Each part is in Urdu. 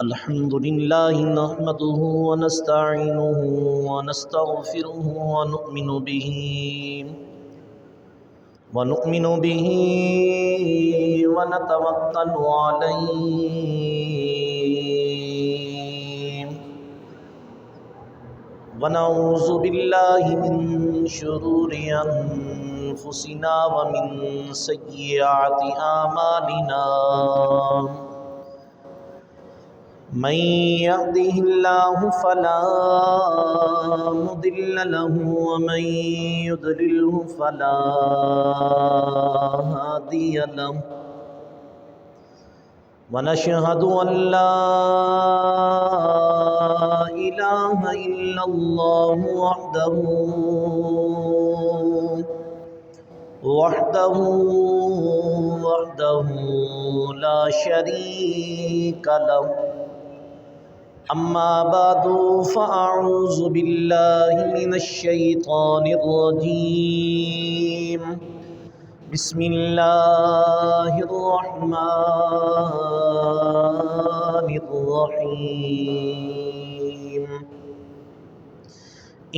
الحمد لله نحمده ونستعينه ونستغفره ونؤمن به ونتوكل عليه ونعوذ بالله من شرور أنفسنا ومن سيئات أعمالنا من يهده الله فلا مضل له ومن يضلله فلا هادي له ونشهد أن لا إله إلا الله وحده لا شريك له. أما بعد فأعوذ بالله من الشيطان الرجيم. بسم الله الرحمن الرحيم.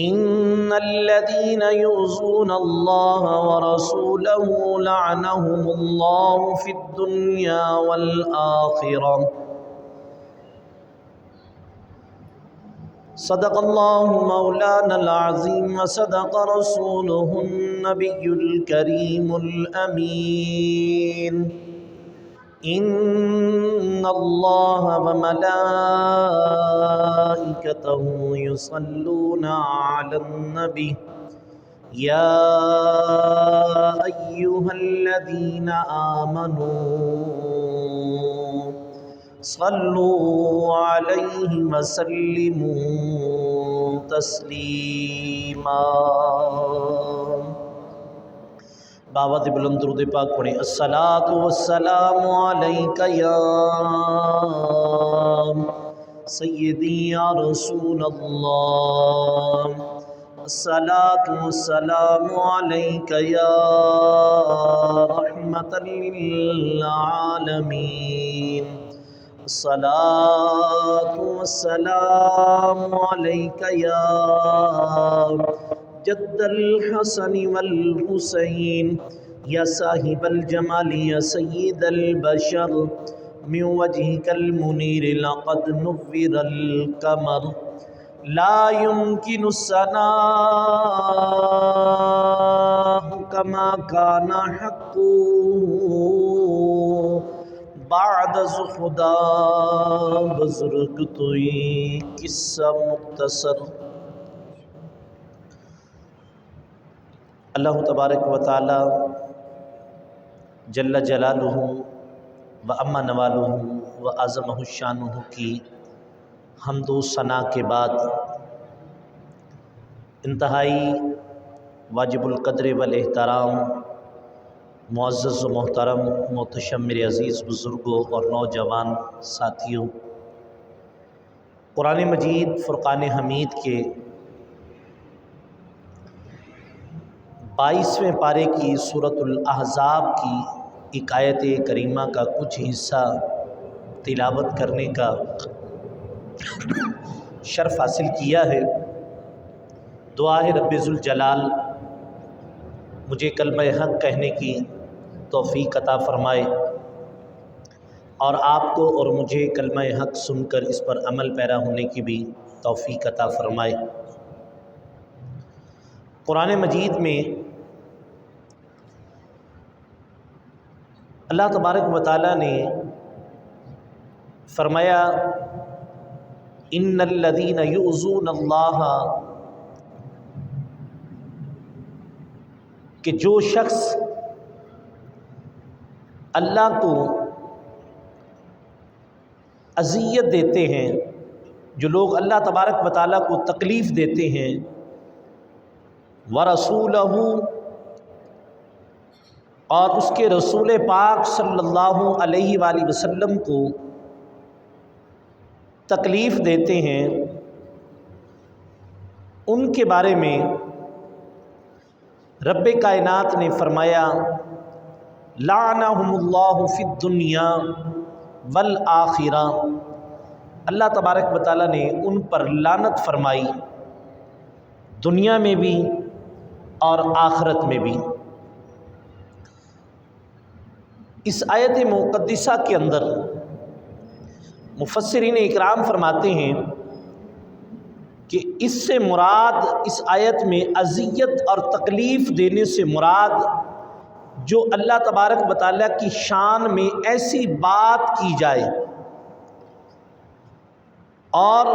إن الذين يؤذون الله ورسوله لعنهم الله في الدنيا والآخرة. صدق الله مولانا العظيم وصدق رسوله النبي الكريم الأمين. إن الله وملائكته يصلون على النبي يا أيها الذين آمنوا صلوا عليه وسلموا تسلیما. باوت بلند درود پاک پڑھیں. الصلاۃ والسلام علیک یا سیدی یا رسول اللہ. الصلاۃ والسلام علیک یا رحمۃ للعالمین. الصلاۃ والسلام علیک یا جد الحسن والحسین یا صاحب الجمال یا سید البشر من وجهك المنیر لقد نور القمر لا يمكن الثناء كما كان حقه بعد خدا. بزرگ توئی قصہ مختصر. اللہ تبارک و تعالی جل جلالہ و عم نوالہ و اعظم شانہ کی حمد و ثنا کے بعد انتہائی واجب القدر والاحترام معزز و محترم محتشم میرے عزیز بزرگوں اور نوجوان ساتھیوں، قرآن مجید فرقان حمید کے 22ویں پارے کی سورۃ الاحزاب کی ایک آیت کریمہ کا کچھ حصہ تلاوت کرنے کا شرف حاصل کیا ہے. دعا ہے رب ذوالجلال مجھے کلمہ حق کہنے کی توفیق عطا فرمائے اور آپ کو اور مجھے کلمہ حق سن کر اس پر عمل پیرا ہونے کی بھی توفیق عطا فرمائے. قرآن مجید میں اللہ تبارک و تعالیٰ نے فرمایا ان الذین یؤذون اللہ، کہ جو شخص اللہ کو اذیت دیتے ہیں، جو لوگ اللہ تبارک و تعالیٰ کو تکلیف دیتے ہیں، ورسولہ، اور اس کے رسول پاک صلی اللہ علیہ وآلہ وسلم کو تکلیف دیتے ہیں، ان کے بارے میں رب کائنات نے فرمایا لعنہم اللہ فی الدنیا والآخرہ، اللہ تبارک و تعالیٰ نے ان پر لعنت فرمائی دنیا میں بھی اور آخرت میں بھی۔ اس آیت مقدسہ کے اندر مفسرین اکرام فرماتے ہیں کہ اس سے مراد، اس آیت میں اذیت اور تکلیف دینے سے مراد جو اللہ تبارک و تعالیٰ کی شان میں ایسی بات کی جائے، اور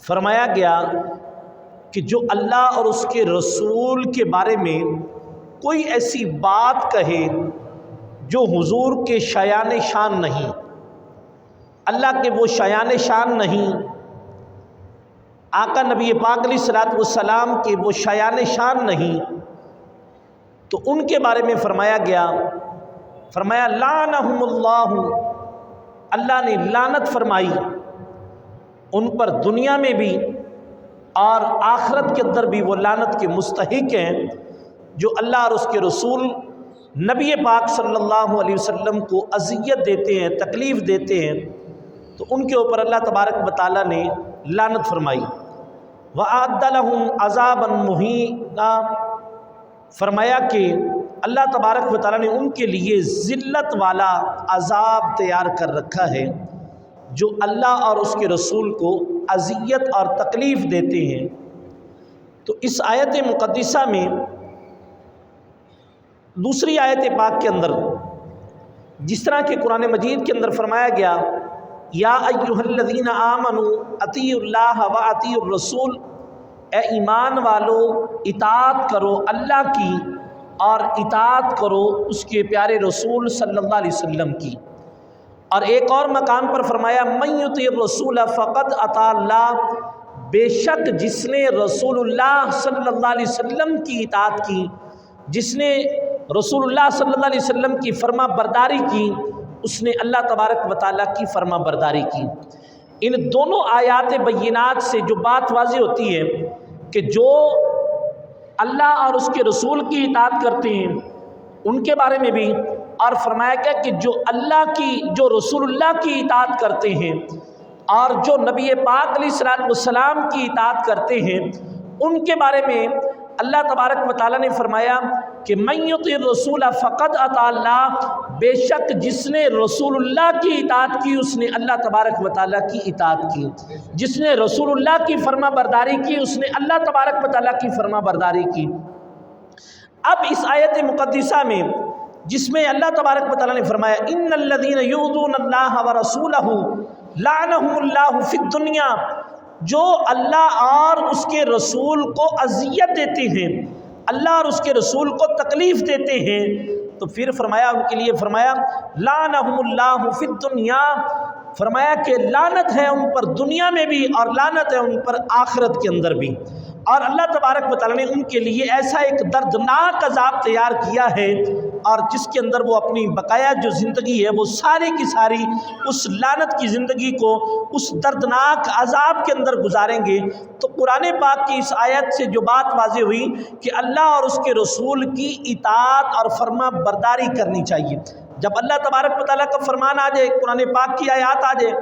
فرمایا گیا کہ جو اللہ اور اس کے رسول کے بارے میں کوئی ایسی بات کہے جو حضور کے شایان شان نہیں، اللہ کے وہ شایان شان نہیں، آقا نبی پاک علیہ الصلوۃ والسلام کے وہ شایان شان نہیں، تو ان کے بارے میں فرمایا گیا، فرمایا لعنہم اللہ، اللہ نے لعنت فرمائی ان پر دنیا میں بھی اور آخرت کے اندر بھی۔ وہ لعنت کے مستحق ہیں جو اللہ اور اس کے رسول نبی پاک صلی اللہ علیہ وسلم کو اذیت دیتے ہیں، تکلیف دیتے ہیں، تو ان کے اوپر اللہ تبارک و تعالیٰ نے لعنت فرمائی۔ وَأَعَدَّ لَهُمْ عَذَابًا مُهِينًا، فرمایا کہ اللہ تبارک و تعالیٰ نے ان کے لیے ذلت والا عذاب تیار کر رکھا ہے جو اللہ اور اس کے رسول کو اذیت اور تکلیف دیتے ہیں۔ تو اس آیت مقدسہ میں دوسری آیت پاک کے اندر جس طرح کہ قرآن مجید کے اندر فرمایا گیا یا ایھا الذین آمنوا اطیعوا اللہ واطیعوا الرسول، اے ایمان والو اطاعت کرو اللہ کی اور اطاعت کرو اس کے پیارے رسول صلی اللہ علیہ وسلم کی۔ اور ایک اور مقام پر فرمایا من یطیع الرسول فقد اطاع اللہ، بے شک جس نے رسول اللہ صلی اللہ علیہ وسلم کی اطاعت کی، جس نے رسول اللہ صلی اللہ علیہ وسلم کی فرما برداری کی، اس نے اللہ تبارک و تعالیٰ کی فرما برداری کی۔ ان دونوں آیات بینات سے جو بات واضح ہوتی ہے کہ جو اللہ اور اس کے رسول کی اطاعت کرتے ہیں ان کے بارے میں بھی، اور فرمایا گیا کہ جو اللہ کی، جو رسول اللہ کی اطاعت کرتے ہیں اور جو نبی پاک علیہ الصلوۃ والسلام کی اطاعت کرتے ہیں ان کے بارے میں اللہ تبارک و تعالیٰ نے فرمایا کہ من یطیع الرسول فقد اطاع اللہ، بے شک جس نے رسول اللہ کی اطاعت کی اس نے اللہ تبارک و تعالیٰ کی اطاعت کی، جس نے رسول اللہ کی فرما برداری کی اس نے اللہ تبارک و تعالیٰ کی فرما برداری کی۔ اب اس آیت مقدسہ میں جس میں اللہ تبارک و تعالیٰ نے فرمایا ان الذین یؤذون اللہ ورسولہ لعنہم اللہ فی الدنیا، جو اللہ اور اس کے رسول کو اذیت دیتے ہیں، اللہ اور اس کے رسول کو تکلیف دیتے ہیں، تو پھر فرمایا ان کے لیے فرمایا لعنہم اللہ فی الدنیا، فرمایا کہ لعنت ہے ان پر دنیا میں بھی اور لعنت ہے ان پر آخرت کے اندر بھی۔ اور اللہ تبارک و تعالیٰ نے ان کے لیے ایسا ایک دردناک عذاب تیار کیا ہے، اور جس کے اندر وہ اپنی بقایا جو زندگی ہے وہ ساری کی ساری اس لعنت کی زندگی کو اس دردناک عذاب کے اندر گزاریں گے۔ تو قرآن پاک کی اس آیت سے جو بات واضح ہوئی کہ اللہ اور اس کے رسول کی اطاعت اور فرما برداری کرنی چاہیے۔ جب اللہ تبارک و تعالیٰ کا فرمان آ جائے، قرآن پاک کی آیات آ جائے،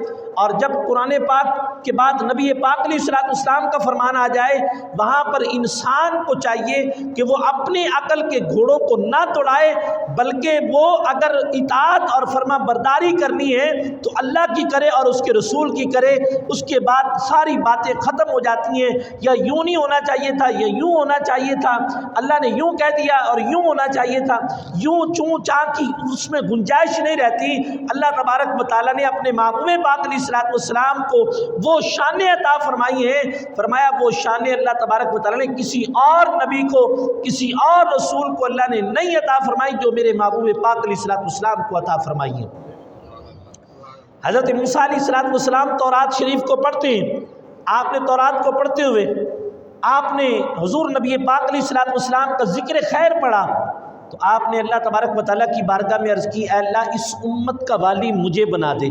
اور جب قرآن پاک کے بعد نبی پاک علیہ الصلوۃ والسلام کا فرمان آ جائے، وہاں پر انسان کو چاہیے کہ وہ اپنی عقل کے گھوڑوں کو نہ توڑائے، بلکہ وہ اگر اطاعت اور فرما برداری کرنی ہے تو اللہ کی کرے اور اس کے رسول کی کرے، اس کے بعد ساری باتیں ختم ہو جاتی ہیں۔ یا یوں نہیں ہونا چاہیے تھا، یا یوں ہونا چاہیے تھا، اللہ نے یوں کہہ دیا اور یوں ہونا چاہیے تھا، یوں چوں چاں کی اس میں گنجائش نہیں رہتی۔ اللہ تبارک و تعالیٰ نے اپنے محبوب پاک علیہ الصلوۃ والسلام کو وہ شان عطا فرمائی ہے، فرمایا وہ شان اللہ تبارک و تعالیٰ نے کسی اور نبی کو، کسی اور رسول کو اللہ نے نہیں عطا فرمائی جو میرے محبوب پاک علیہ الصلوۃ والسلام کو عطا فرمائی ہے۔ حضرت موسیٰ علیہ الصلوۃ والسلام تورات شریف کو پڑھتے ہیں، آپ نے تورات کو پڑھتے ہوئے آپ نے حضور نبی پاک علیہ الصلوۃ والسلام کا ذکر خیر پڑھا، تو آپ نے اللہ تبارک و تعالیٰ کی بارگاہ میں عرض کی اے اللہ اس امت کا والی مجھے بنا دے،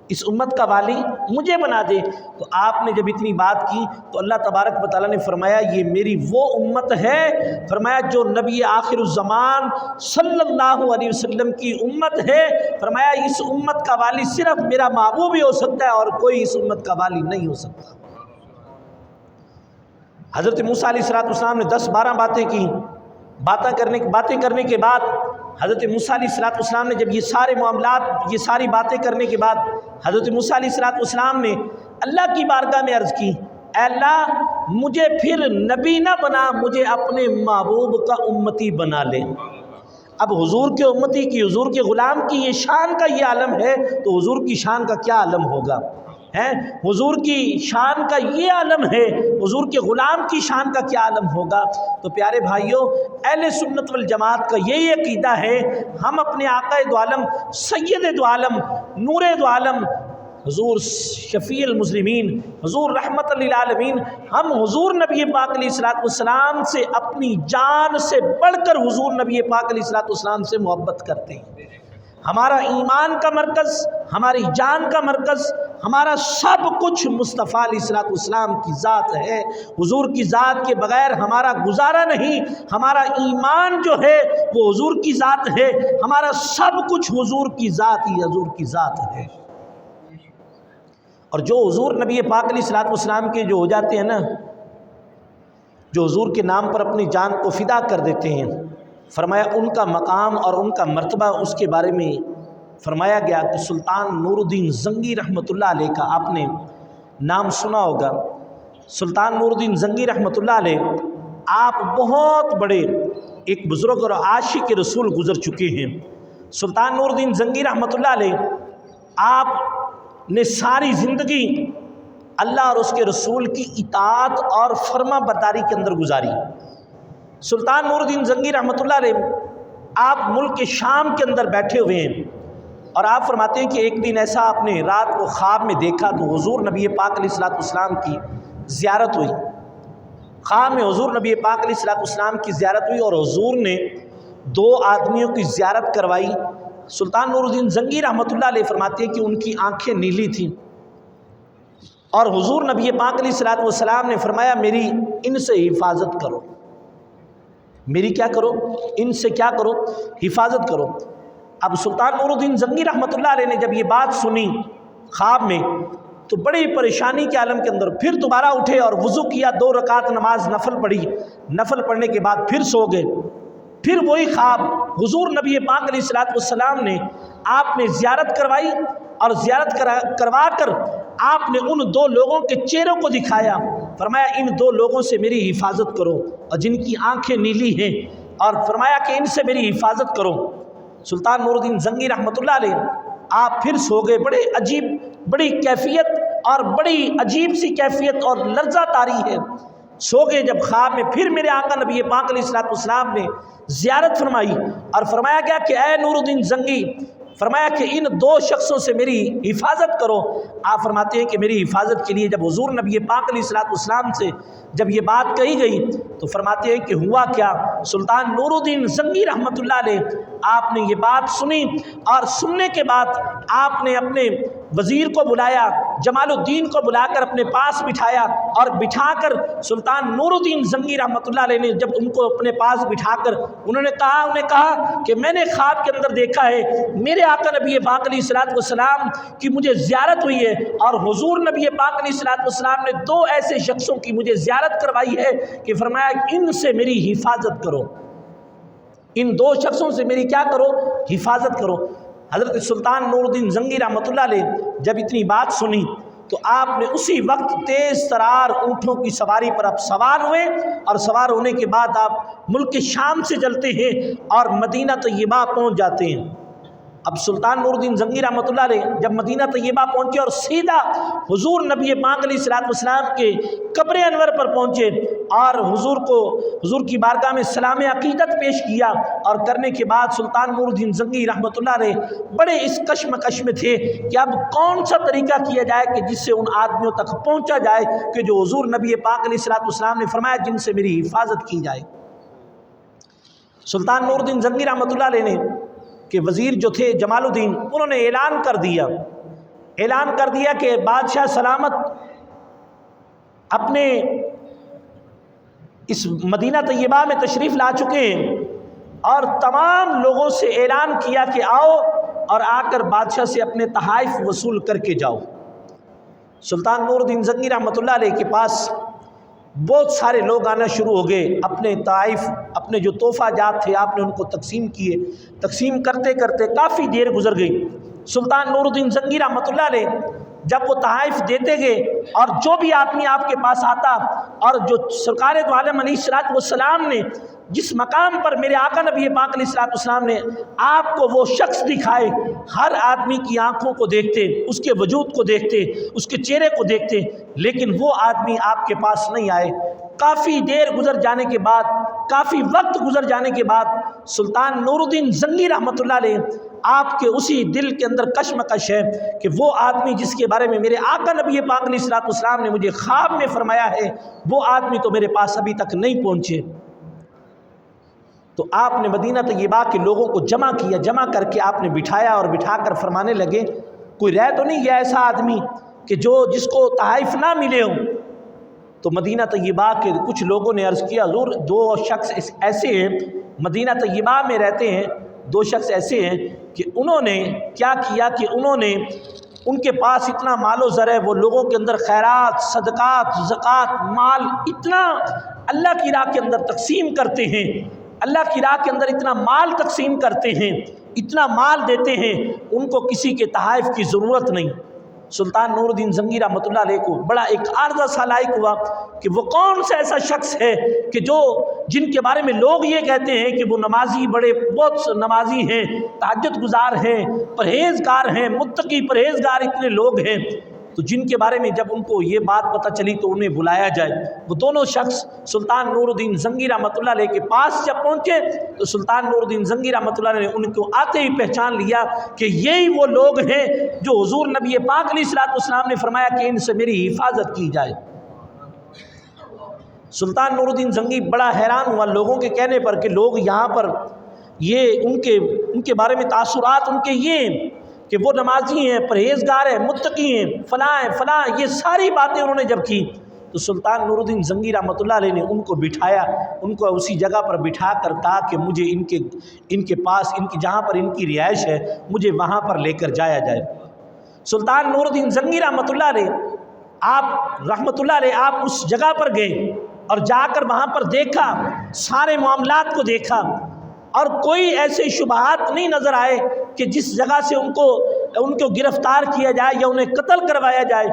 اس امت کا والی مجھے بنا دے۔ تو آپ نے جب اتنی بات کی تو اللہ تبارک و تعالیٰ نے فرمایا یہ میری وہ امت ہے، فرمایا جو نبی آخر الزمان صلی اللہ علیہ وسلم کی امت ہے، فرمایا اس امت کا والی صرف میرا محبوب ہی ہو سکتا ہے اور کوئی اس امت کا والی نہیں ہو سکتا۔ حضرت موسیٰ علیہ السلام نے 10-12 باتیں کی، باتیں کرنے کے بعد حضرت موسیٰ علیہ السلام نے جب یہ سارے معاملات، یہ ساری باتیں کرنے کے بعد حضرت موسیٰ علیہ السلام نے اللہ کی بارگاہ میں عرض کی، اے اللہ مجھے پھر نبی نہ بنا، مجھے اپنے محبوب کا امتی بنا لے۔ اب حضور کے امتی کی، حضور کے غلام کی یہ شان کا یہ عالم ہے تو حضور کی شان کا کیا عالم ہوگا؟ حضور کی شان کا یہ عالم ہے، حضور کے غلام کی شان کا کیا عالم ہوگا؟ تو پیارے بھائیوں، اہل سنت والجماعت کا یہی عقیدہ ہے، ہم اپنے آقا دو عالم، سید دو عالم، نور دو عالم، حضور شفیع المسلمین، حضور رحمت للعالمین، ہم حضور نبی پاک علیہ السلام سے اپنی جان سے بڑھ کر حضور نبی پاک علیہ السلام سے محبت کرتے ہیں۔ ہمارا ایمان کا مرکز، ہماری جان کا مرکز، ہمارا سب کچھ مصطفیٰ علیہ السلام کی ذات ہے۔ حضور کی ذات کے بغیر ہمارا گزارا نہیں، ہمارا ایمان جو ہے وہ حضور کی ذات ہے، ہمارا سب کچھ حضور کی ذات ہی حضور کی ذات ہے۔ اور جو حضور نبی پاک علیہ السلام کے جو ہو جاتے ہیں نا، جو حضور کے نام پر اپنی جان کو فدا کر دیتے ہیں، فرمایا ان کا مقام اور ان کا مرتبہ، اس کے بارے میں فرمایا گیا کہ سلطان نور الدین زنگی رحمۃ اللہ علیہ کا آپ نے نام سنا ہوگا۔ سلطان نور الدین زنگی رحمۃ اللہ علیہ آپ بہت بڑے ایک بزرگ اور عاشق رسول گزر چکے ہیں۔ سلطان نور الدین زنگی رحمۃ اللہ علیہ آپ نے ساری زندگی اللہ اور اس کے رسول کی اطاعت اور فرما برداری کے اندر گزاری۔ سلطان نور الدین زنگی رحمۃ اللہ علیہ آپ ملک شام کے اندر بیٹھے ہوئے ہیں اور آپ فرماتے ہیں کہ ایک دن ایسا آپ نے رات کو خواب میں دیکھا تو حضور نبی پاک علیہ السلام کی زیارت ہوئی۔ خواب میں حضور نبی پاک علیہ السلام کی زیارت ہوئی اور حضور نے 2 آدمیوں کی زیارت کروائی۔ سلطان نور الدین زنگی رحمۃ اللہ علیہ فرماتے ہیں کہ ان کی آنکھیں نیلی تھیں اور حضور نبی پاک علیہ السلام نے فرمایا میری ان سے حفاظت کرو، میری کیا کرو؟ ان سے کیا کرو؟ حفاظت کرو۔ اب سلطان نور الدین زنگی رحمۃ اللہ علیہ نے جب یہ بات سنی خواب میں تو بڑی پریشانی کے عالم کے اندر پھر دوبارہ اٹھے اور وضو کیا، 2 رکعت نماز نفل پڑھی، نفل پڑھنے کے بعد پھر سو گئے۔ پھر وہی خواب حضور نبی پاک علیہ السلام نے آپ نے زیارت کروائی اور زیارت کروا کر آپ نے ان 2 لوگوں کے چہروں کو دکھایا، فرمایا ان 2 لوگوں سے میری حفاظت کرو اور جن کی آنکھیں نیلی ہیں، اور فرمایا کہ ان سے میری حفاظت کرو۔ سلطان نور الدین زنگی رحمۃ اللہ علیہ آپ پھر سو گئے۔ بڑی کیفیت اور بڑی عجیب سی کیفیت اور لرزہ طاری ہے۔ سو گئے جب خواب میں پھر میرے آقا نبی پاک علیہ السلام نے زیارت فرمائی اور فرمایا گیا کہ اے نور الدین زنگی، فرمایا کہ ان 2 شخصوں سے میری حفاظت کرو۔ آپ فرماتے ہیں کہ میری حفاظت کے لیے جب حضور نبی پاک علیہ السلام سے جب یہ بات کہی گئی تو فرماتے ہیں کہ ہوا کیا؟ سلطان نور الدین زنگی رحمۃ اللہ علیہ آپ نے یہ بات سنی اور سننے کے بعد آپ نے اپنے وزیر کو بلایا، جمال الدین کو بلا کر اپنے پاس بٹھایا اور بٹھا کر سلطان نور الدین زنگی رحمۃ اللہ علیہ نے جب ان کو اپنے پاس بٹھا کر انہیں کہا کہ میں نے خواب کے اندر دیکھا ہے میرے آقا نبی پاک علیہ السلام کی مجھے زیارت ہوئی ہے اور حضور نبی پاک علیہ السلام نے 2 ایسے شخصوں کی مجھے زیارت کروائی ہے کہ فرمایا ان سے میری حفاظت کرو، ان 2 شخصوں سے میری کیا کرو؟ حفاظت کرو۔ حضرت سلطان نور الدین زنگی رحمۃ اللہ علیہ جب اتنی بات سنی تو آپ نے اسی وقت تیز ترار اونٹوں کی سواری پر آپ سوار ہوئے اور سوار ہونے کے بعد آپ ملک شام سے چلتے ہیں اور مدینہ طیبہ پہنچ جاتے ہیں۔ اب سلطان نور الدین زنگی رحمۃ اللہ علیہ جب مدینہ طیبہ پہنچے اور سیدھا حضور نبی پاک علیہ السلام کے قبر انور پر پہنچے اور حضور کی بارگاہ میں سلام عقیدت پیش کیا اور کرنے کے بعد سلطان نور الدین زنگی رحمۃ اللہ علیہ بڑے اس کشمکش میں تھے کہ اب کون سا طریقہ کیا جائے کہ جس سے ان آدمیوں تک پہنچا جائے کہ جو حضور نبی پاک علیہ السلام نے فرمایا جن سے میری حفاظت کی جائے۔ سلطان نور الدین زنگی رحمۃ اللہ علیہ نے کہ وزیر جو تھے جمال الدین، انہوں نے اعلان کر دیا اعلان کر دیا کہ بادشاہ سلامت اپنے اس مدینہ طیبہ میں تشریف لا چکے ہیں، اور تمام لوگوں سے اعلان کیا کہ آؤ اور آ کر بادشاہ سے اپنے تحائف وصول کر کے جاؤ۔ سلطان نور الدین زنگی رحمۃ اللہ علیہ کے پاس بہت سارے لوگ آنا شروع ہو گئے، اپنے تحائف، اپنے جو تحفہ جات تھے آپ نے ان کو تقسیم کیے۔ تقسیم کرتے کرتے کافی دیر گزر گئی۔ سلطان نور الدین زنگی رحمۃ اللہ علیہ جب وہ تحائف دیتے گئے اور جو بھی آدمی آپ کے پاس آتا، اور جو سرکار دو عالم علیہ الصلوۃ والسلام نے جس مقام پر میرے آقا نبی پاک علیہ الصلوۃ والسلام نے آپ کو وہ شخص دکھائے، ہر آدمی کی آنکھوں کو دیکھتے، اس کے وجود کو دیکھتے، اس کے چہرے کو دیکھتے، لیکن وہ آدمی آپ کے پاس نہیں آئے۔ کافی دیر گزر جانے کے بعد، کافی وقت گزر جانے کے بعد سلطان نور الدین زنگی رحمۃ اللہ علیہ آپ کے اسی دل کے اندر کشمکش ہے کہ وہ آدمی جس کے بارے میں میرے آقا نبی پاک علیہ الصلوۃ والسلام نے مجھے خواب میں فرمایا ہے، وہ آدمی تو میرے پاس ابھی تک نہیں پہنچے۔ تو آپ نے مدینہ طیبہ کے لوگوں کو جمع کیا، جمع کر کے آپ نے بٹھایا اور بٹھا کر فرمانے لگے کوئی رہ تو نہیں گیا ایسا آدمی کہ جس کو تحائف نہ ملے ہوں؟ تو مدینہ طیبہ کے کچھ لوگوں نے عرض کیا حضور دو شخص ایسے ہیں مدینہ طیبہ میں رہتے ہیں، دو شخص ایسے ہیں کہ انہوں نے کیا کیا کہ انہوں نے ان کے پاس اتنا مال و زر ہے، وہ لوگوں کے اندر خیرات، صدقات، زکوٰۃ، مال اتنا اللہ کی راہ کے اندر تقسیم کرتے ہیں، اللہ کی راہ کے اندر اتنا مال تقسیم کرتے ہیں، اتنا مال دیتے ہیں، ان کو کسی کے تحائف کی ضرورت نہیں۔ سلطان نور الدین زنگی رحمۃ اللہ علیہ کو بڑا ایک عارضہ سا لاحق ہوا کہ وہ کون سا ایسا شخص ہے کہ جن کے بارے میں لوگ یہ کہتے ہیں کہ وہ نمازی، بہت نمازی ہیں، تہجد گزار ہیں، پرہیزگار ہیں، متقی پرہیزگار اتنے لوگ ہیں، تو جن کے بارے میں جب ان کو یہ بات پتہ چلی تو انہیں بلایا جائے۔ وہ دونوں شخص سلطان نور الدین زنگی رحمۃ اللہ علیہ کے پاس جب پہنچے تو سلطان نور الدین زنگی رحمۃ اللہ علیہ نے ان کو آتے ہی پہچان لیا کہ یہی وہ لوگ ہیں جو حضور نبی پاک علیہ الصلوۃ والسلام نے فرمایا کہ ان سے میری حفاظت کی جائے۔ سلطان نور الدین زنگی بڑا حیران ہوا لوگوں کے کہنے پر کہ لوگ یہاں پر یہ ان کے بارے میں تاثرات ان کے یہ کہ وہ نمازی ہیں، پرہیزگار ہیں، متقی ہیں، فلاں یہ ساری باتیں انہوں نے جب کی تو سلطان نور الدین زنگی رحمۃ اللہ علیہ نے ان کو بٹھایا، ان کو اسی جگہ پر بٹھا کر کہا کہ مجھے ان کے پاس جہاں پر ان کی رہائش ہے مجھے وہاں پر لے کر جایا جائے۔ سلطان نور الدین زنگی رحمۃ اللہ علیہ آپ اس جگہ پر گئے اور جا کر وہاں پر دیکھا، سارے معاملات کو دیکھا، اور کوئی ایسے شبہات نہیں نظر آئے کہ جس جگہ سے ان کو گرفتار کیا جائے یا انہیں قتل کروایا جائے،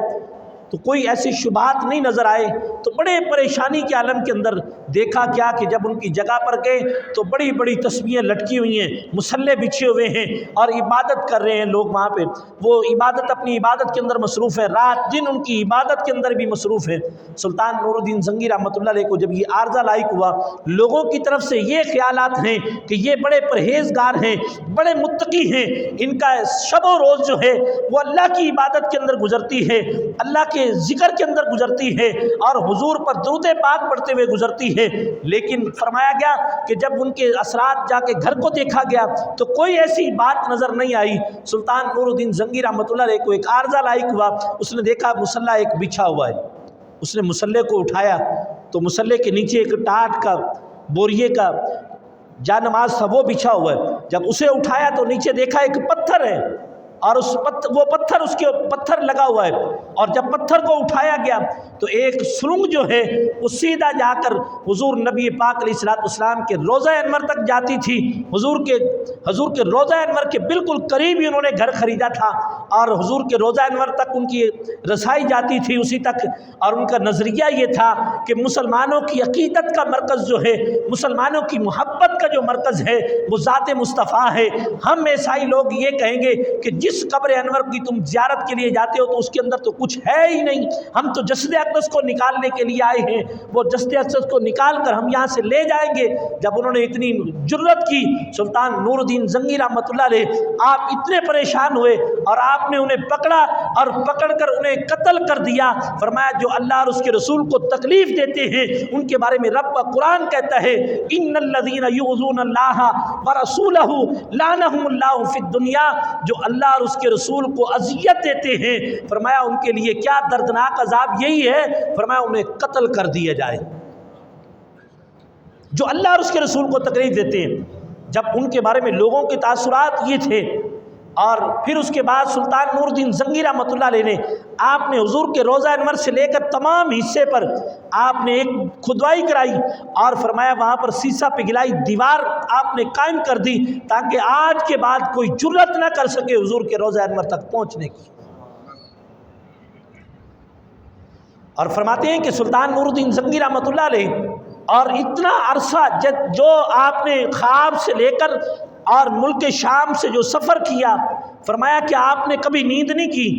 تو کوئی ایسے شبہات نہیں نظر آئے۔ تو بڑے پریشانی کے عالم کے اندر دیکھا کیا کہ جب ان کی جگہ پر گئے تو بڑی بڑی تسبیحیں لٹکی ہوئی ہیں، مصلے بچھے ہوئے ہیں اور عبادت کر رہے ہیں لوگ وہاں پہ، وہ اپنی عبادت کے اندر مصروف ہیں، رات دن ان کی عبادت کے اندر بھی مصروف ہیں۔ سلطان نور الدین زنگی رحمۃ اللہ علیہ کو جب یہ عارضہ لاحق ہوا، لوگوں کی طرف سے یہ خیالات ہیں کہ یہ بڑے پرہیزگار ہیں، بڑے متقی ہیں، ان کا شب و روز جو ہے وہ اللہ کی عبادت کے اندر گزرتی ہے، اللہ کے ذکر کے اندر گزرتی ہے اور حضور پر درود پاک پڑھتے ہوئے گزرتی ہے، لیکن فرمایا گیا کہ جب ان کے اثرات جا کے گھر کو دیکھا گیا تو کوئی ایسی بات نظر نہیں آئی۔ سلطان نور الدین زنگی رحمۃ اللہ علیہ کو ایک عارضہ لاحق ہوا، اس نے دیکھا مصلی ایک بچھا ہوا ہے، اس نے مصلی کو اٹھایا تو مصلی کے نیچے ایک ٹاٹ کا بوریے کا جا نماز تھا وہ بچھا ہوا ہے، جب اسے اٹھایا تو نیچے دیکھا ایک پتھر ہے اور وہ پتھر اس کے پتھر لگا ہوا ہے، اور جب پتھر کو اٹھایا گیا تو ایک سرنگ جو ہے وہ سیدھا جا کر حضور نبی پاک علیہ الصلوۃ والسلام کے روضہ انور تک جاتی تھی۔ حضور کے روضہ انور کے بالکل قریب ہی انہوں نے گھر خریدا تھا اور حضور کے روضہ انور تک ان کی رسائی جاتی تھی اسی تک، اور ان کا نظریہ یہ تھا کہ مسلمانوں کی عقیدت کا مرکز جو ہے، مسلمانوں کی محبت کا جو مرکز ہے وہ ذات مصطفیٰ ہے۔ ہم عیسائی لوگ یہ کہیں گے کہ جس قبر انور کی تم زیارت کے لیے جاتے ہو تو اس کے اندر تو کچھ ہے ہی نہیں، ہم تو جسد اقدس کو نکالنے کے لیے آئے ہیں، وہ جسد اقدس کو نکال کر ہم یہاں سے لے جائیں گے۔ جب انہوں نے اتنی جرت کی، سلطان نور الدین زنگی رحمۃ اللہ علیہ آپ اتنے پریشان ہوئے اور آپ آپ نے انہیں پکڑا اور پکڑ کر انہیں قتل کر دیا۔ فرمایا جو اللہ اور اس کے رسول کو تکلیف دیتے ہیں ان کے بارے میں رب کا قرآن کہتا ہے ان الذین یؤذون اللہ ورسولہ لعنہم اللہ فی الدنیا، جو اللہ اور اس کے رسول کو اذیت دیتے ہیں فرمایا ان کے لیے کیا دردناک عذاب یہی ہے، فرمایا انہیں قتل کر دیا جائے۔ جو اللہ اور اس کے رسول کو تکلیف دیتے ہیں، جب ان کے بارے میں لوگوں کے تاثرات یہ تھے، اور پھر اس کے بعد سلطان نور الدین زنگی رحمۃ اللہ علیہ نے آپ نے حضور کے روضہ انور سے لے کر تمام حصے پر آپ نے ایک کھدوائی کرائی اور فرمایا وہاں پر سیسا پگھلائی دیوار آپ نے قائم کر دی تاکہ آج کے بعد کوئی جرأت نہ کر سکے حضور کے روضہ انور تک پہنچنے کی۔ اور فرماتے ہیں کہ سلطان نور الدین زنگی رحمۃ اللہ علیہ اور اتنا عرصہ جو آپ نے خواب سے لے کر اور ملک شام سے جو سفر کیا، فرمایا کہ آپ نے کبھی نیند نہیں کی،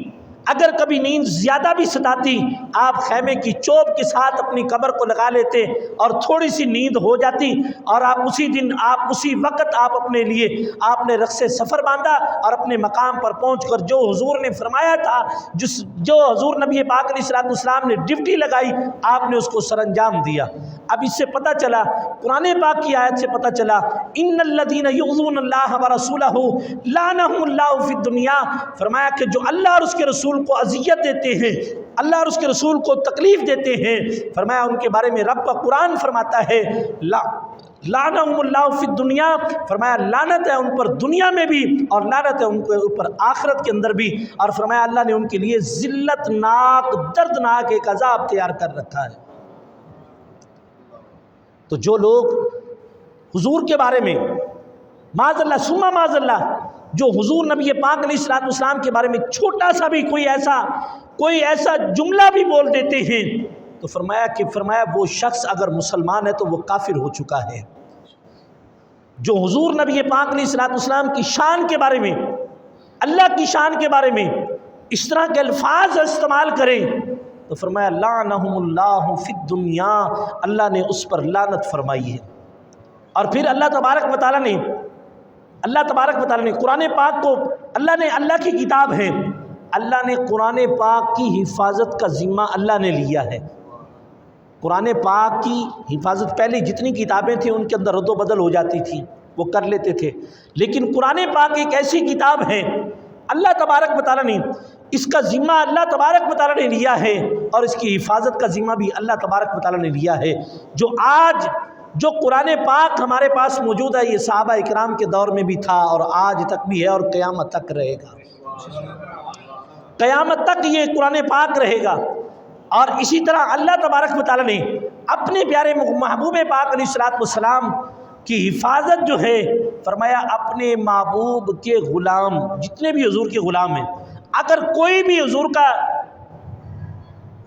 اگر کبھی نیند زیادہ بھی ستاتی آپ خیمے کی چوب کے ساتھ اپنی قبر کو لگا لیتے اور تھوڑی سی نیند ہو جاتی اور آپ اسی دن اسی وقت آپ اپنے لیے آپ نے رخص سفر باندھا اور اپنے مقام پر پہنچ کر جو حضور نے فرمایا تھا، جو حضور نبی پاک علیہ السلام نے ڈیوٹی لگائی آپ نے اس کو سر انجام دیا۔ اب اس سے پتہ چلا، قرآن پاک کی آیت سے پتہ چلا ان الذین یؤذون اللہ ورسولہ لعنہم اللہ فی الدنیا، فرمایا کہ جو اللہ اور اس کے رسول کو اذیت دیتے ہیں، اللہ اور اس کے رسول کو تکلیف دیتے ہیں، فرمایا ان کے بارے میں رب کا قرآن فرماتا ہے لعنہم اللہ فی الدنیا، فرمایا لعنت ہے ان پر دنیا میں بھی اور لعنت ہے ان کے اوپر آخرت کے اندر بھی، اور فرمایا اللہ نے ان کے لیے ذلت ناک دردناک ایک عذاب تیار کر رکھا ہے۔ تو جو لوگ حضور کے بارے میں معاذ اللہ ثم معاذ اللہ جو حضور نبی پاک علیہ السلام کے بارے میں چھوٹا سا بھی کوئی ایسا جملہ بھی بول دیتے ہیں تو فرمایا وہ شخص اگر مسلمان ہے تو وہ کافر ہو چکا ہے۔ جو حضور نبی پاک علیہ السلام کی شان کے بارے میں، اللہ کی شان کے بارے میں اس طرح کے الفاظ استعمال کریں تو فرمایا لعنہم اللہ فی الدنیا، اللہ نے اس پر لعنت فرمائی ہے۔ اور پھر اللہ تبارک و تعالیٰ نے قرآن پاک کو اللہ کی کتاب ہے، اللہ نے قرآن پاک کی حفاظت کا ذمہ اللہ نے لیا ہے۔ قرآن پاک کی حفاظت پہلے جتنی کتابیں تھیں ان کے اندر رد و بدل ہو جاتی تھی، وہ کر لیتے تھے، لیکن قرآن پاک ایک ایسی کتاب ہے اللہ تبارک و تعالیٰ نے اس کا ذمہ اللہ تبارک و تعالیٰ نے لیا ہے اور اس کی حفاظت کا ذمہ بھی اللہ تبارک و تعالیٰ نے لیا ہے۔ جو قرآن پاک ہمارے پاس موجود ہے یہ صحابہ اکرام کے دور میں بھی تھا اور آج تک بھی ہے اور قیامت تک رہے گا، قیامت تک یہ قرآن پاک رہے گا۔ اور اسی طرح اللہ تبارک و تعالیٰ نے اپنے پیارے محبوب پاک علیہ السلام کی حفاظت جو ہے فرمایا اپنے محبوب کے غلام جتنے بھی حضور کے غلام ہیں، اگر کوئی بھی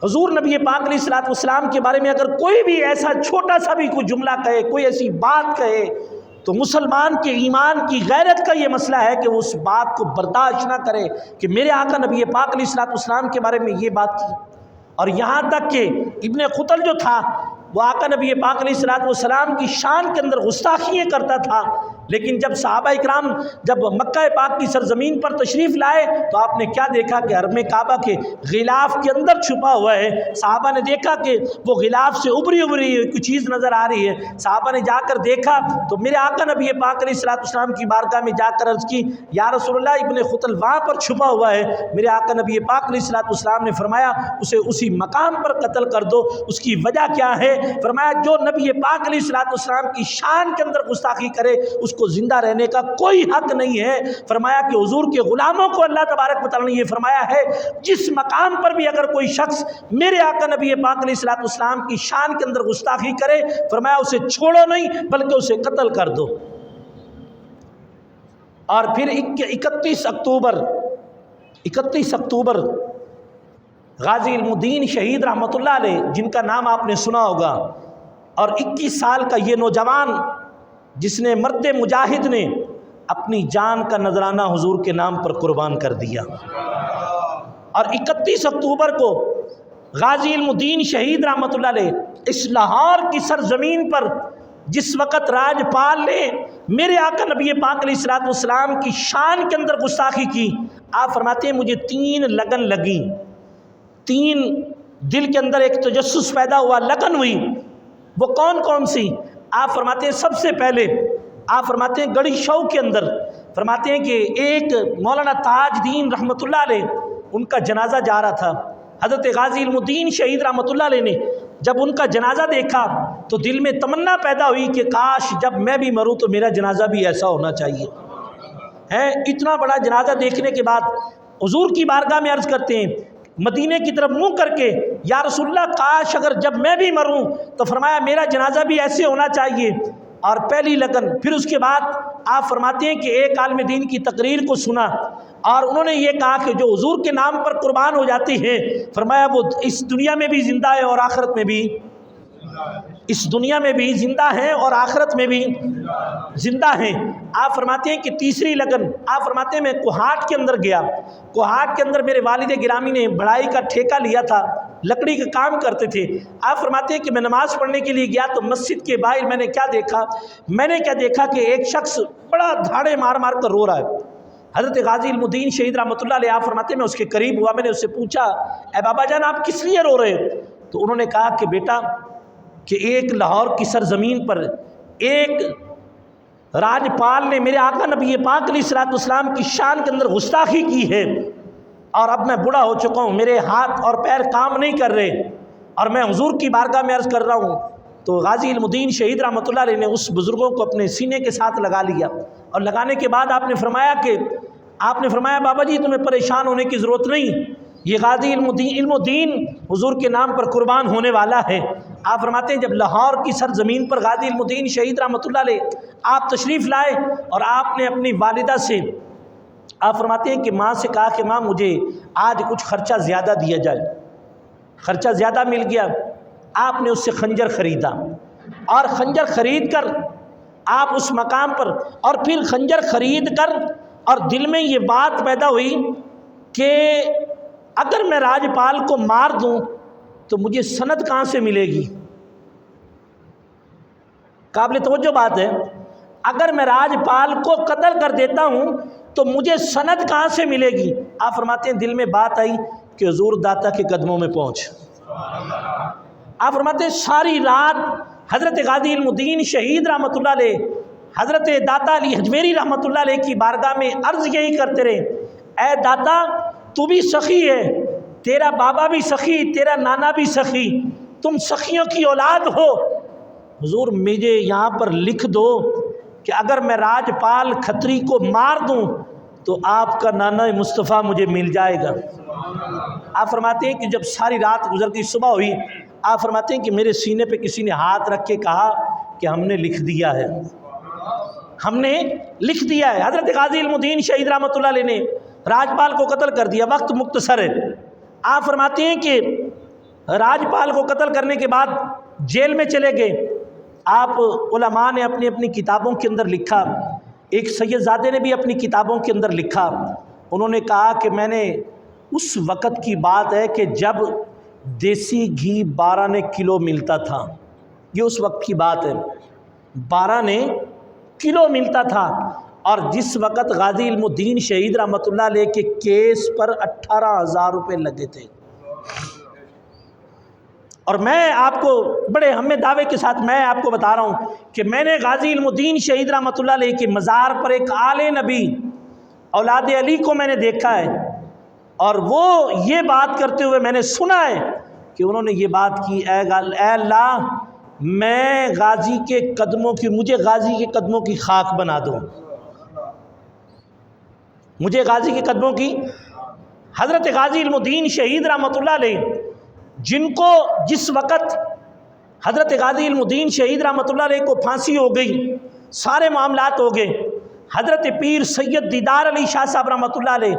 حضور نبی پاک علیہ السلام کے بارے میں اگر کوئی بھی ایسا چھوٹا سا بھی کوئی جملہ کہے، کوئی ایسی بات کہے تو مسلمان کے ایمان کی غیرت کا یہ مسئلہ ہے کہ وہ اس بات کو برداشت نہ کرے کہ میرے آقا نبی پاک علیہ السلام کے بارے میں یہ بات کی۔ اور یہاں تک کہ ابن قتل جو تھا وہ آقا نبی پاک علیہ السلام کی شان کے اندر گستاخیاں کرتا تھا، لیکن جب صحابہ اکرام جب مکہ پاک کی سرزمین پر تشریف لائے تو آپ نے کیا دیکھا کہ حرم کعبہ کے غلاف کے اندر چھپا ہوا ہے۔ صحابہ نے دیکھا کہ وہ غلاف سے ابری کوئی چیز نظر آ رہی ہے، صحابہ نے جا کر دیکھا تو میرے آقا نبی پاک علیہ السلام کی بارگاہ میں جا کر عرض کی یا رسول اللہ ابن قتل وہاں پر چھپا ہوا ہے۔ میرے آقا نبی پاک علیہ السلام نے فرمایا اسے اسی مقام پر قتل کر دو۔ اس کی وجہ کیا ہے؟ فرمایا جو نبی پاک علیہ السلام کی شان کے اندر گستاخی کرے اس کو زندہ رہنے کا کوئی حق نہیں ہے۔ فرمایا کہ حضور کے غلاموں کو اللہ تبارک و تعالیٰ نے یہ فرمایا ہے جس مقام پر بھی اگر کوئی شخص میرے آقا نبی پاک علیہ السلام کی شان کے اندر گستاخی کرے فرمایا اسے چھوڑو نہیں بلکہ اسے قتل کر دو۔ اور پھر 31 اکتوبر غازی علم الدین شہید رحمۃ اللہ علیہ جن کا نام آپ نے سنا ہوگا، اور 21 سال کا یہ نوجوان جس نے مرد مجاہد نے اپنی جان کا نذرانہ حضور کے نام پر قربان کر دیا۔ اور 31 اکتوبر کو غازی علم الدین شہید رحمۃ اللہ علیہ اس لاہور کی سرزمین پر جس وقت راجپال نے میرے آقا نبی پاک علیہ الصلوۃ والسلام کی شان کے اندر گستاخی کی، آپ فرماتے ہیں مجھے 3 لگن لگی، 3 دل کے اندر ایک تجسس پیدا ہوا، لگن ہوئی۔ وہ کون کون سی؟ آپ فرماتے ہیں سب سے پہلے آپ فرماتے ہیں گڑی شو کے اندر فرماتے ہیں کہ ایک مولانا تاج دین رحمۃ اللہ علیہ ان کا جنازہ جا رہا تھا۔ حضرت غازی علم الدین شہید رحمۃ اللہ علیہ نے جب ان کا جنازہ دیکھا تو دل میں تمنا پیدا ہوئی کہ کاش جب میں بھی مروں تو میرا جنازہ بھی ایسا ہونا چاہیے ہے۔ اتنا بڑا جنازہ دیکھنے کے بعد حضور کی بارگاہ میں عرض کرتے ہیں مدینے کی طرف منہ کر کے، یا رسول اللہ کاش اگر جب میں بھی مروں تو فرمایا میرا جنازہ بھی ایسے ہونا چاہیے۔ اور پہلی لگن، پھر اس کے بعد آپ فرماتے ہیں کہ ایک عالم دین کی تقریر کو سنا اور انہوں نے یہ کہا کہ جو حضور کے نام پر قربان ہو جاتی ہے، فرمایا وہ اس دنیا میں بھی زندہ ہے اور آخرت میں بھی، اس دنیا میں بھی زندہ ہیں اور آخرت میں بھی زندہ ہیں۔ آپ فرماتے ہیں کہ تیسری لگن، آپ فرماتے ہیں میں کوہاٹ کے اندر گیا، کوہاٹ کے اندر میرے والد گرامی نے بڑھائی کا ٹھیکہ لیا تھا، لکڑی کا کام کرتے تھے۔ آپ فرماتے ہیں کہ میں نماز پڑھنے کے لیے گیا تو مسجد کے باہر میں نے کیا دیکھا کہ ایک شخص بڑا دھاڑے مار مار کر رو رہا ہے۔ حضرت غازی علم الدین شہید رحمۃ اللہ علیہ آپ فرماتے ہیں میں اس کے قریب ہوا، میں نے اس سے پوچھا اے بابا جان آپ کس لیے رو رہے؟ تو انہوں نے کہا کہ بیٹا کہ ایک لاہور کی سرزمین پر ایک راجپال نے میرے آقا نبی پاک علیہ الصلوۃ والسلام کی شان کے اندر گستاخی کی ہے، اور اب میں بوڑھا ہو چکا ہوں، میرے ہاتھ اور پیر کام نہیں کر رہے اور میں حضور کی بارگاہ میں عرض کر رہا ہوں۔ تو غازی علم الدین شہید رحمۃ اللہ علیہ نے اس بزرگوں کو اپنے سینے کے ساتھ لگا لیا، اور لگانے کے بعد آپ نے فرمایا بابا جی تمہیں پریشان ہونے کی ضرورت نہیں، یہ غازی علم الدین حضور کے نام پر قربان ہونے والا ہے۔ آپ فرماتے ہیں جب لاہور کی سرزمین پر غازی علم الدین شہید رحمۃ اللہ علیہ آپ تشریف لائے اور آپ نے اپنی والدہ سے آپ فرماتے ہیں کہ ماں سے کہا کہ ماں مجھے آج کچھ خرچہ زیادہ دیا جائے، خرچہ زیادہ مل گیا۔ آپ نے اس سے خنجر خریدا، اور خنجر خرید کر آپ اس مقام پر، اور پھر خنجر خرید کر اور دل میں یہ بات پیدا ہوئی کہ اگر میں راجپال کو مار دوں تو مجھے سند کہاں سے ملے گی؟ قابل توجہ بات ہے، اگر میں راجپال کو قتل کر دیتا ہوں تو مجھے سند کہاں سے ملے گی؟ آپ فرماتے ہیں دل میں بات آئی کہ حضور داتا کے قدموں میں پہنچ۔ آپ فرماتے ہیں ساری رات حضرت غازی علم الدین شہید رحمۃ اللہ علیہ حضرت داتا علی حجویری رحمۃ اللہ علیہ کی بارگاہ میں عرض یہی کرتے رہے اے داتا تو بھی سخی ہے، تیرا بابا بھی سخی، تیرا نانا بھی سخی، تم سخیوں کی اولاد ہو، حضور مجھے یہاں پر لکھ دو کہ اگر میں راجپال کھتری کو مار دوں تو آپ کا نانا مصطفیٰ مجھے مل جائے گا۔ آپ فرماتے ہیں کہ جب ساری رات گزر گئی، صبح ہوئی، آپ فرماتے ہیں کہ میرے سینے پہ کسی نے ہاتھ رکھ کے کہا کہ ہم نے لکھ دیا ہے، ہم نے لکھ دیا ہے۔ حضرت غازی علم الدین شہید رحمۃ اللہ علیہ نے راجپال کو قتل کر دیا، وقت مختصر ہے۔ آپ فرماتے ہیں کہ راجپال کو قتل کرنے کے بعد جیل میں چلے گئے۔ آپ علماء نے اپنی اپنی کتابوں کے اندر لکھا، ایک سید زادے نے بھی اپنی کتابوں کے اندر لکھا، انہوں نے کہا کہ میں نے اس وقت کی بات ہے کہ جب دیسی گھی 12 کلو ملتا تھا، یہ اس وقت کی بات ہے، 12 کلو ملتا تھا، اور جس وقت غازی علم الدین شہید رحمۃ اللہ علیہ کے کیس پر 18,000 روپے لگے تھے۔ اور میں آپ کو بڑے ہمیں دعوے کے ساتھ میں آپ کو بتا رہا ہوں کہ میں نے غازی علم الدین شہید رحمۃ اللہ علیہ کے مزار پر ایک آل نبی اولاد علی کو میں نے دیکھا ہے، اور وہ یہ بات کرتے ہوئے میں نے سنا ہے کہ انہوں نے یہ بات کی اے اللہ میں غازی کے قدموں کی، مجھے غازی کے قدموں کی خاک بنا دو، مجھے غازی کے قدموں کی۔ حضرت غازی علم الدین شہید رحمۃ اللہ علیہ جن کو جس وقت حضرت غازی علم الدین شہید رحمۃ اللہ علیہ کو پھانسی ہو گئی، سارے معاملات ہو گئے، حضرت پیر سید دیدار علی شاہ صاحب رحمۃ اللہ علیہ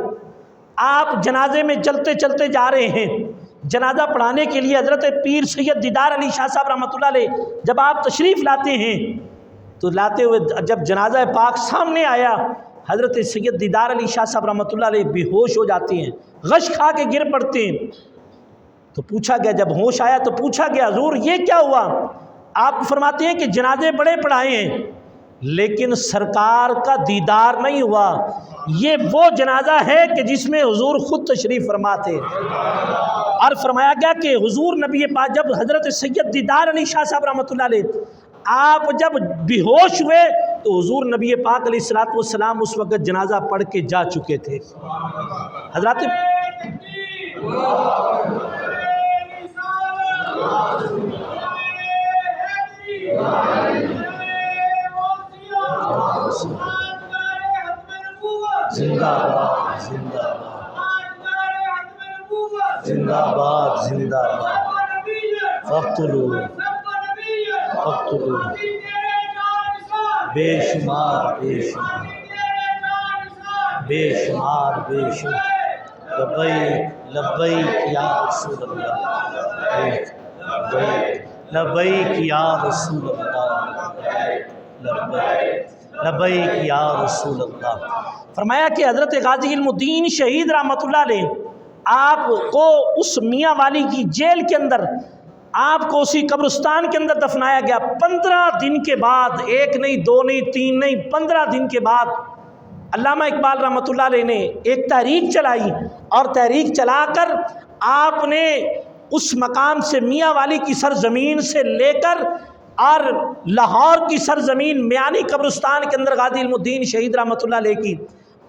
آپ جنازے میں چلتے چلتے جا رہے ہیں، جنازہ پڑھانے کے لیے حضرت پیر سید دیدار علی شاہ صاحب رحمۃ اللہ علیہ جب آپ تشریف لاتے ہیں تو لاتے ہوئے جب جنازہ پاک سامنے آیا، حضرت سید دیدار علی شاہ صاحب رحمۃ اللہ علیہ بے ہوش ہو جاتے ہیں، غش کھا کے گر پڑتے ہیں۔ تو پوچھا گیا، جب ہوش آیا تو پوچھا گیا حضور یہ کیا ہوا؟ آپ فرماتے ہیں کہ جنازے بڑے پڑھائے ہیں لیکن سرکار کا دیدار نہیں ہوا۔ یہ وہ جنازہ ہے کہ جس میں حضور خود تشریف فرما تھے، اور فرمایا گیا کہ حضور نبی پاک جب حضرت سید دیدار علی شاہ صاحب رحمۃ اللہ علیہ آپ جب بے ہوش ہوئے تو حضور نبی پاک علیہ الصلوۃ والسلام اس وقت جنازہ پڑھ کے جا چکے تھے۔ حضرات زندہ باد زندہ باد زندہ باد زندہ باد فقتلو فقتلو بے شمار بے شمار بے شمار بے شمار لبیک لبیک یا رسول اللہ لبیک یا رسول اللہ لبیک یا رسول اللہ۔ فرمایا کہ حضرت غازی علم الدین شہید رحمۃ اللہ علیہ آپ کو اس میاں والی کی جیل کے اندر آپ کو اسی قبرستان کے اندر دفنایا گیا۔ 15 دن کے بعد، ایک نہیں دو نہیں تین نہیں 15 دن کے بعد علامہ اقبال رحمۃ اللہ علیہ نے ایک تحریک چلائی، اور تحریک چلا کر آپ نے اس مقام سے میاں والی کی سرزمین سے لے کر اور لاہور کی سرزمین میانی قبرستان کے اندر غازی علم الدین شہید رحمۃ اللہ علیہ کی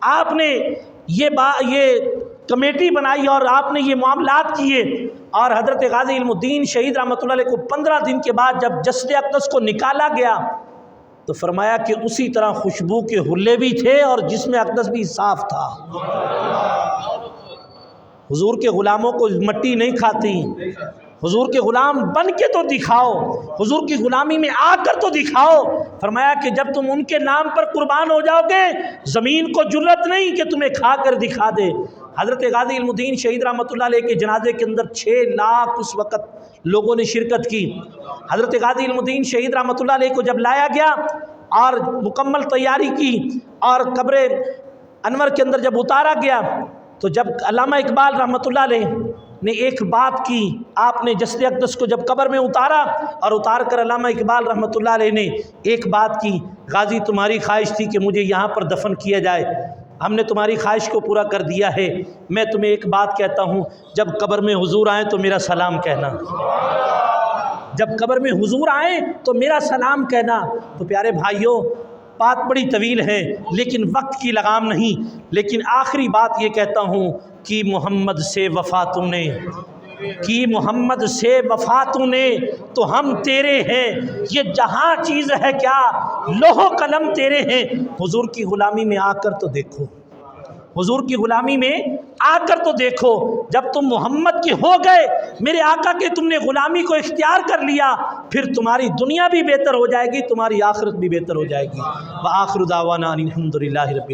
آپ نے یہ کمیٹی بنائی اور آپ نے یہ معاملات کیے، اور حضرت غازی علم الدین شہید رحمۃ اللہ علیہ کو 15 دن کے بعد جب جسد اقدس کو نکالا گیا تو فرمایا کہ اسی طرح خوشبو کے حلے بھی تھے اور جسم اقدس بھی صاف تھا۔ حضور کے غلاموں کو مٹی نہیں کھاتی، حضور کے غلام بن کے تو دکھاؤ، حضور کی غلامی میں آ کر تو دکھاؤ۔ فرمایا کہ جب تم ان کے نام پر قربان ہو جاؤ گے زمین کو جرت نہیں کہ تمہیں کھا کر دکھا دے۔ حضرت غازی علم الدین شہید رحمۃ اللہ علیہ کے جنازے کے اندر 6 لاکھ اس وقت لوگوں نے شرکت کی۔ حضرت غازی علم الدین شہید رحمۃ اللہ علیہ کو جب لایا گیا اور مکمل تیاری کی اور قبر انور کے اندر جب اتارا گیا تو جب علامہ اقبال رحمۃ اللہ علیہ نے ایک بات کی، آپ نے جسد اقدس کو جب قبر میں اتارا اور اتار کر علامہ اقبال رحمۃ اللہ علیہ نے ایک بات کی، غازی تمہاری خواہش تھی کہ مجھے یہاں پر دفن کیا جائے، ہم نے تمہاری خواہش کو پورا کر دیا ہے، میں تمہیں ایک بات کہتا ہوں، جب قبر میں حضور آئیں تو میرا سلام کہنا، جب قبر میں حضور آئیں تو میرا سلام کہنا۔ تو پیارے بھائیوں، بات بڑی طویل ہے لیکن وقت کی لگام نہیں، لیکن آخری بات یہ کہتا ہوں کہ محمد سے وفا تو نے کی، محمد سے وفا تو نے تو ہم تیرے ہیں، یہ جہاں چیز ہے کیا لوح و قلم تیرے ہیں۔ حضور کی غلامی میں آ کر تو دیکھو، حضور کی غلامی میں آ کر تو دیکھو، جب تم محمد کے ہو گئے، میرے آقا کے تم نے غلامی کو اختیار کر لیا، پھر تمہاری دنیا بھی بہتر ہو جائے گی، تمہاری آخرت بھی بہتر ہو جائے گی۔ وآخر دعوانا ان الحمد للہ رب العالمین۔